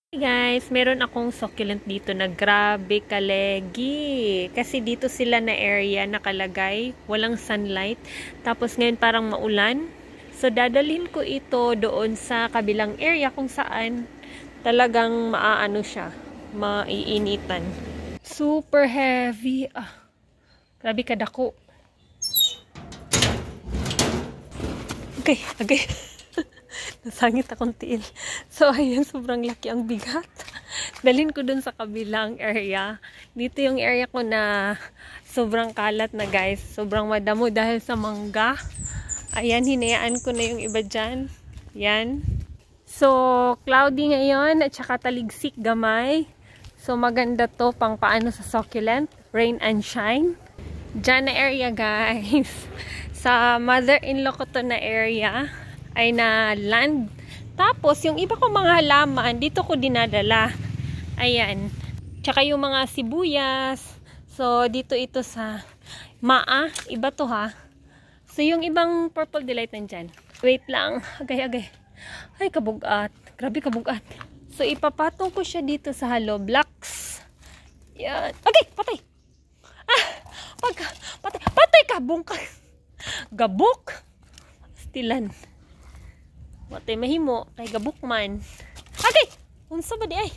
Hey guys, meron akong succulent dito na grabe kalegi. Kasi dito sila na area nakalagay, walang sunlight. Tapos ngayon parang maulan. So dadalhin ko ito doon sa kabilang area kung saan talagang maaano siya, maiinitan. Super heavy. Grabe kadako. Okay. Nasangit akong tiil. So, ayun, sobrang laki ang bigat. Dalhin ko dun sa kabilang area. Dito yung area ko na sobrang kalat na guys. Sobrang madamo dahil sa mangga. Ayan, hinayaan ko na yung iba dyan. Yan. So, cloudy ngayon at saka taligsik gamay. So, maganda to pang paano sa succulent. Rain and shine. Dyan na area guys. Sa mother-in-law ko to na area ay na land. Tapos, yung iba kong mga halaman, dito ko dinadala. Ayan. Tsaka yung mga sibuyas. So, dito ito sa maa. Iba to ha. So, yung ibang purple delight nandyan. Wait lang. Agay. Ay, kabugat. Grabe kabugat. So, ipapatong ko siya dito sa hollow blocks. Yan. Agay! Patay! Patay ka! Bungka! Gabok! Stilan. Watay mahimo, kay gabok man. Okay! Unsa ba di ay?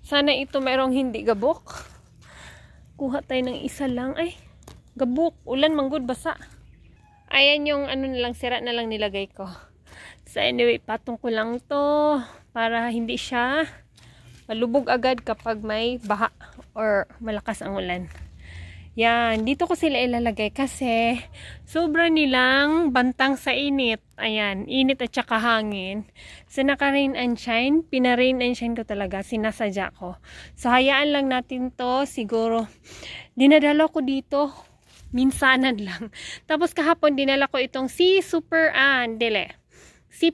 Sana ito mayroong hindi gabok. Kuha tayo ng isa lang. Ay, gabok. Ulan manggod basa. Ayan yung ano nalang, sira na lang nilagay ko. So anyway, patong ko lang to para hindi siya malubog agad kapag may baha or malakas ang ulan. Yan, dito ko sila ilalagay kasi sobra nilang bantang sa init. Ayan, init at saka hangin. So, naka-rain and shine. Pina-rain and shine ko talaga. Sinasadya ko. So, hayaan lang natin to. Siguro, dinadala ko dito. Minsanan lang. Tapos, kahapon dinala ko itong Sea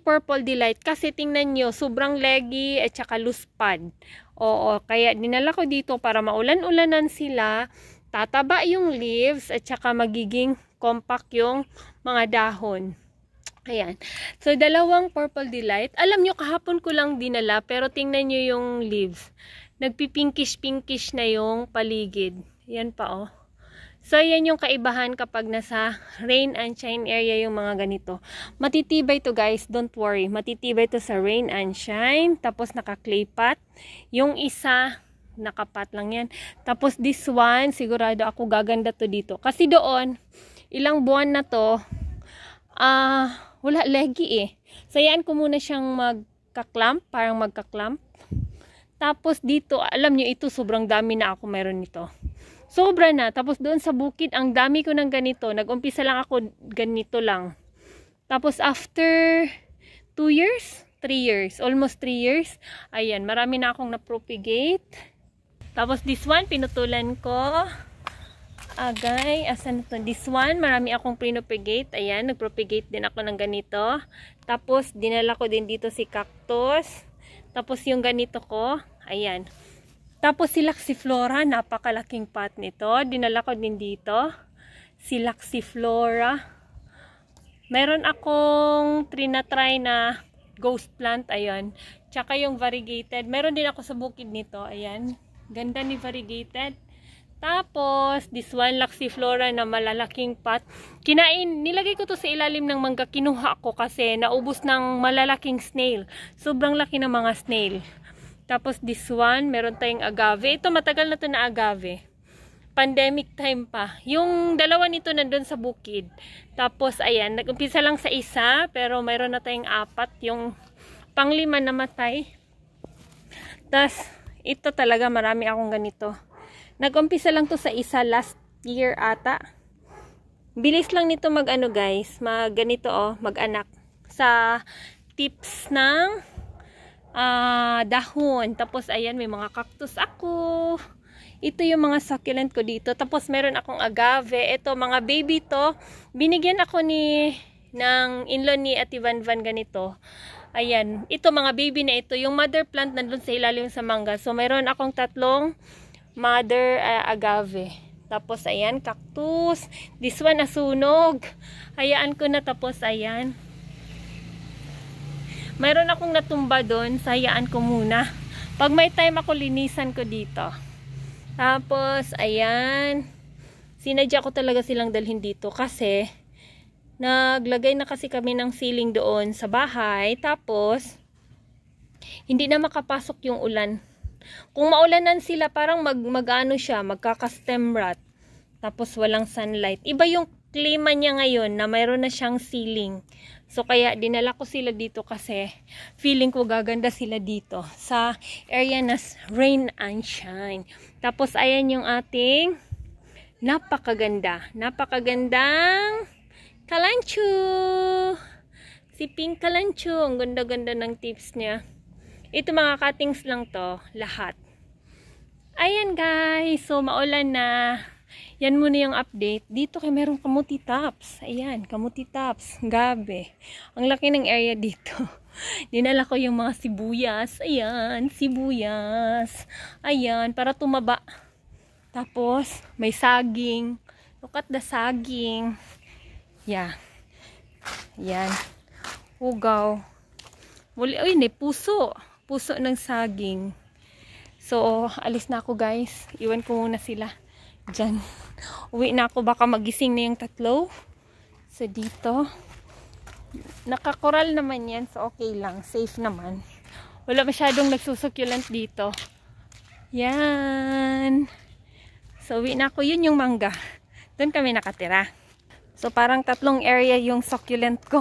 Purple Delight. Kasi tingnan nyo, sobrang leggy at saka loose pad. Oo, kaya dinala ko dito para maulan-ulanan sila. Tataba yung leaves at saka magiging compact yung mga dahon. Ayan. So, dalawang Purple Delight. Alam nyo, kahapon ko lang dinala, pero tingnan nyo yung leaves. Nagpipinkish-pinkish na yung paligid. Yan pa, oh. So, yan yung kaibahan kapag nasa rain and shine area yung mga ganito. Matitibay to guys, don't worry. Matitibay to sa rain and shine. Tapos, naka-clay pot. Yung isa, nakapat lang yan. Tapos this one, sigurado ako gaganda to dito. Kasi doon, ilang buwan na to, wala leggy eh. So yan ko muna siyang magka-clamp, parang magka-clamp. Tapos dito, alam nyo ito, sobrang dami na ako meron nito. Sobra na. Tapos doon sa bukid, ang dami ko ng ganito. Nag-umpisa lang ako ganito lang. Tapos after 2 years, 3 years, almost 3 years, ayan, marami na akong na-propagate. Tapos this one, pinutulan ko. Agay, asan ito? This one, marami akong pinopagate. Ayan, nagpropagate din ako ng ganito. Tapos, dinala ko din dito si cactus. Tapos, yung ganito ko. Ayan. Tapos, si Laxiflora, napakalaking pot nito. Dinala ko din dito. Si Laxiflora. Meron akong trinatry na ghost plant. Ayan. Tsaka yung variegated. Meron din ako sa bukid nito. Ayan. Ganda ni variegated. Tapos, this one, Laxiflora na malalaking pot. Nilagay ko to sa ilalim ng mangga. Kinuha ko kasi naubos ng malalaking snail. Sobrang laki ng mga snail. Tapos, this one, meron tayong agave. Ito, matagal na to na agave. Pandemic time pa. Yung dalawa nito nandun sa bukid. Tapos, ayan, nag-umpisa lang sa isa, pero mayroon na tayong 4. Yung panglima namatay. Tapos, ito talaga marami akong ganito. Nag-umpisa lang to sa isa last year ata. Bilis lang nito mag-ano guys, mag-ganito oh, mag-anak. Sa tips ng dahon. Tapos ayan, may mga cactus ako. Ito yung mga succulent ko dito. Tapos meron akong agave. Ito, mga baby to. Binigyan ako ng in-law ni Ate Van ganito. Ayan, ito mga baby na ito, yung mother plant nandun sa ilalim sa mangga. So, mayroon akong 3 mother agave. Tapos, ayan, cactus. This one, nasunog. Hayaan ko na, tapos, ayan. Mayroon akong natumba doon, hayaan ko muna. Pag may time ako, linisan ko dito. Tapos, ayan. Sinadya ko talaga silang dalhin dito kasi naglagay na kasi kami ng ceiling doon sa bahay. Tapos, hindi na makapasok yung ulan. Kung maulanan sila, parang mag-ano siya, magkaka-stem rot. Tapos walang sunlight. Iba yung klima niya ngayon na mayroon na siyang ceiling. So kaya dinala ko sila dito kasi feeling ko gaganda sila dito sa area na rain and shine. Tapos ayan yung ating napakagandang kalancho. Si Pink Kalancho. Ang ganda-ganda ng tips niya. Ito mga cuttings lang to, lahat. Ayan guys, so maulan na. Yan muna yung update. Dito kay merong kamuti tops. Ayan, kamuti tops. Gabi. Ang laki ng area dito. Dinala ko yung mga sibuyas. Ayan, sibuyas. Ayan, para tumaba. Tapos, may saging. Look at the saging. Yeah. Ayan. Ugaw. Muli, ay, puso. Puso ng saging. So, alis na ako guys. Iwan ko muna sila dyan. Uwi na ako. Baka magising na yung tatlo. So, dito. Nakakoral naman yan. So, okay lang. Safe naman. Wala masyadong nagsusukulent dito. Yan. So, uwi na ako. Yun yung mangga. Doon kami nakatira. So, parang tatlong area yung succulent ko.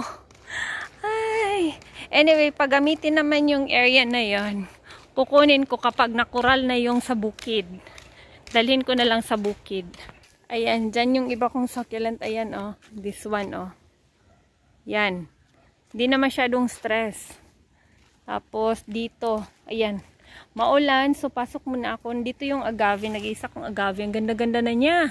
Ay. Anyway, paggamitin naman yung area na yon, kukunin ko kapag nakural na yung sa bukid. Dalhin ko na lang sa bukid. Ayan, dyan yung iba kong succulent. Ayan, oh. This one, oh. Yan. Hindi na masyadong stress. Tapos, dito. Ayan. Maulan, so pasok muna ako. Dito yung agave. Nag-iisa kong agave. Ang ganda-ganda na niya.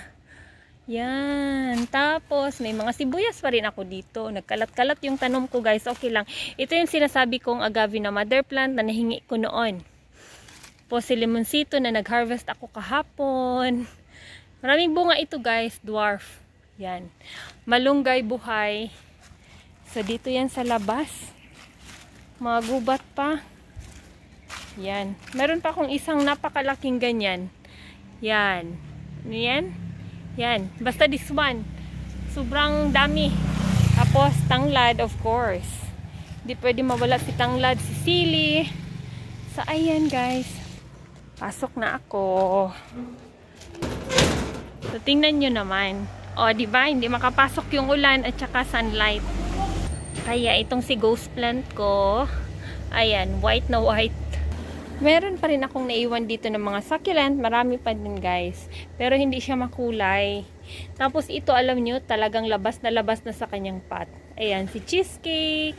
Yan. Tapos, may mga sibuyas pa rin ako dito. Nagkalat-kalat yung tanom ko, guys. Okay lang. Ito yung sinasabi kong agave na mother plant na nahingi ko noon. Tapos, si limonsito na nag-harvest ako kahapon. Maraming bunga ito, guys. Dwarf. Yan. Malunggay buhay. So, dito yan sa labas. Mga gubat pa. Yan. Meron pa akong isang napakalaking ganyan. Yan. Yan. Yan. Basta this one. Sobrang dami. Tapos, tanglad, of course. Hindi pwede mawala si tanglad, si sili. So, ayan guys. Pasok na ako. So, tingnan nyo naman. O, diba? Hindi makapasok yung ulan at saka sunlight. Kaya, itong si ghost plant ko, ayan, white na white. Meron pa rin akong naiwan dito ng mga succulent. Marami pa din guys. Pero hindi siya makulay. Tapos ito alam nyo, talagang labas na sa kanyang pot. Ayan, si cheesecake.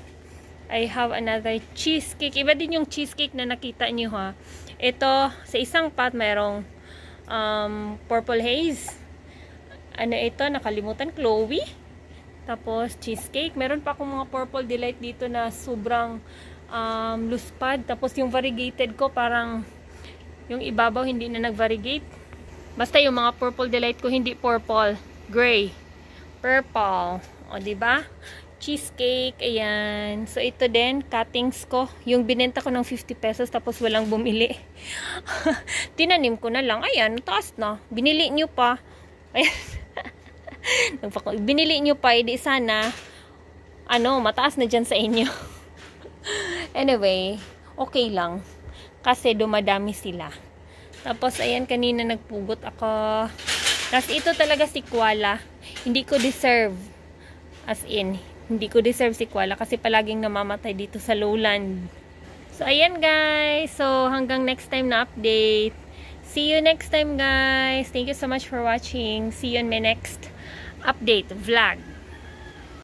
I have another cheesecake. Iba din yung cheesecake na nakita nyo ha. Ito, sa isang pot mayroong purple haze. Ano ito? Nakalimutan. Chloe. Tapos cheesecake. Meron pa akong mga purple delight dito na sobrang loose pad. Tapos yung variegated ko parang yung ibabaw hindi na nag-variegate. Basta yung mga purple delight ko hindi purple, gray, purple. O diba? Cheesecake, ayan. So ito din, cuttings ko. Yung binenta ko ng 50 pesos tapos walang bumili. Tinanim ko na lang. Ayan, taas na. Binili nyo pa. Ayan. Binili nyo pa, edi sana mataas na dyan sa inyo. Anyway, okay lang. Kasi dumadami sila. Tapos, ayan, kanina nagpugot ako. Tapos, ito talaga si koala. Hindi ko deserve. As in, hindi ko deserve si koala kasi palaging namamatay dito sa lowland. So, ayan guys. So, hanggang next time na update. See you next time guys. Thank you so much for watching. See you in my next update vlog.